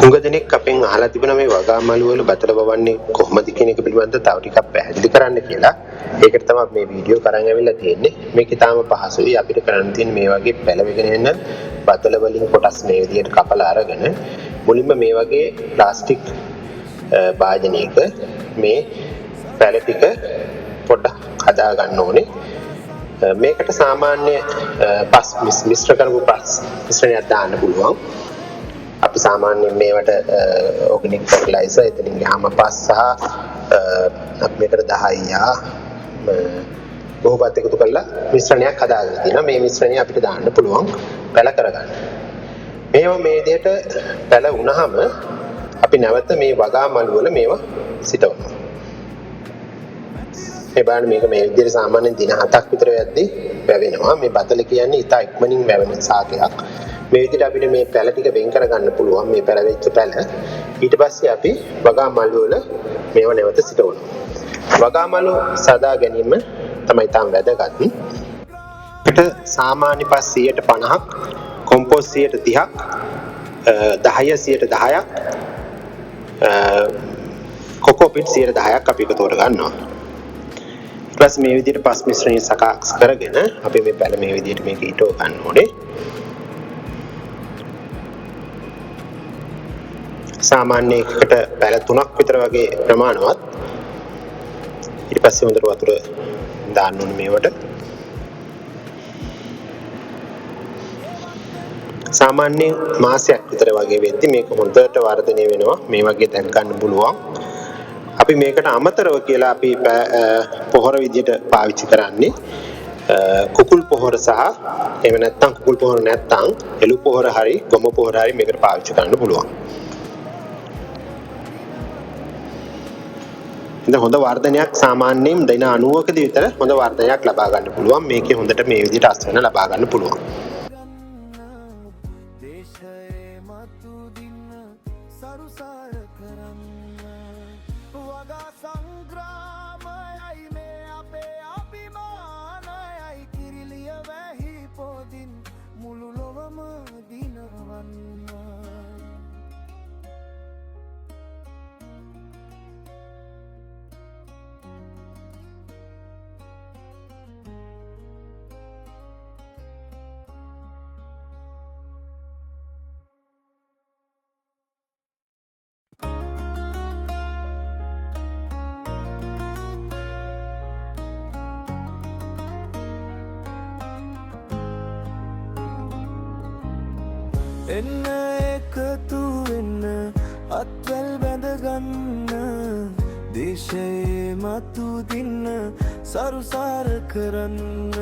හුඟ දෙනෙක් අපෙන් අහලා තිබුණා මේ වගාමළු වල බතල වවන්නේ කොහොමද කියන එක පිළිබඳව තව ටිකක් පැහැදිලි කරන්න කියලා. ඒකට තමයි මේ වීඩියෝ කරන් ඇවිල්ලා තියෙන්නේ. මේකේ තාම පහසුයි අපිට කරන්න තියෙන්නේ මේ වගේ පැලවෙගෙන එන බතල වලින් කොටස් මේ විදිහට කපලා අරගෙන මුලින්ම මේ වගේ ප්ලාස්ටික් භාජනයක මේ පැල ටික පොඩ්ඩක් හදා ගන්න ඕනේ. මේකට සාමාන්‍ය පස් මිශ්‍ර කරපු පස් මිශ්‍රණයක් දාන්න පුළුවන්. අපි සාමාන්‍යයෙන් මේවට ඕගනික් ෆර්ටිලයිසර් එතනින් ගියාම පස් සහ අපි මේකට 10 බොහෝපත් එකතු කරලා මිශ්‍රණයක් හදාගෙන තියෙනවා. මේ මිශ්‍රණය අපිට දාන්න පුළුවන් පැල කරගන්න. මේවා මේ විදිහට පැල වුණාම අපි නැවත මේ වගාමළු වල මේවා සිටවනවා. මේ බලන්න මේක මේ විදිහට සාමාන්‍යයෙන් දින 7ක් විතර යද්දී වැවෙනවා. මේ බතල කියන්නේ ඉතා ඉක්මනින් වැවෙන සාකයක්. මේ විදිහට අපිට මේ පැල ටික වෙන් කරගන්න පුළුවන්. මේ පැල වෙච්ච පැල. ඊට පස්සේ අපි වගාමළු වල මේව නැවත සිටවනවා. වගාමළු සදා ගැනීම තමයි තාම වැදගත්. අපිට සාමාන්‍ය පස් 50ක්, කොම්පෝස්ට් 30ක්, 10 10ක්, කොකෝපිට් 10ක් අපි එකතු කර ගන්නවා. ඊට පස්සේ මේ විදිහට පස් මිශ්‍රණය සකස් කරගෙන අපි මේ පැල මේ විදිහට මේක ඊටෝ ගන්න ඕනේ. සාමාන්‍ය එකකට පැල 3ක් විතර වගේ ප්‍රමාණවත්. ඊට පස්සේ හොඳට වතුර දාන්න ඕනේ මේවට. සාමාන්‍ය මාසයක් විතර වගේ වෙද්දි මේක හොඳට වර්ධනය වෙනවා. මේ වගේ දැක් ගන්න පුළුවන්. අපි මේකට අමතරව කියලා අපි පොහොර විදියට පාවිච්චි කරන්නේ කුකුල් පොහොර සහ එහෙම නැත්නම් කුකුල් පොහොර නැත්නම් එළු පොහොර හරි ගොම පොහොර හරි මේකට පාවිච්චි කරන්න පුළුවන්. ඉතින් හොඳ වර්ධනයක් සාමාන්‍යයෙන් දින 90කදී විතර හොඳ වර්ධනයක් ලබා ගන්න පුළුවන්. මේකේ හොඳට මේ විදිහට අස්වැන්න ලබා ගන්න පුළුවන්. එන්න එකතු වෙන්න අත්වැල් බැඳගන්න දේශයේ මතු දින්න සරුසාර කරන්න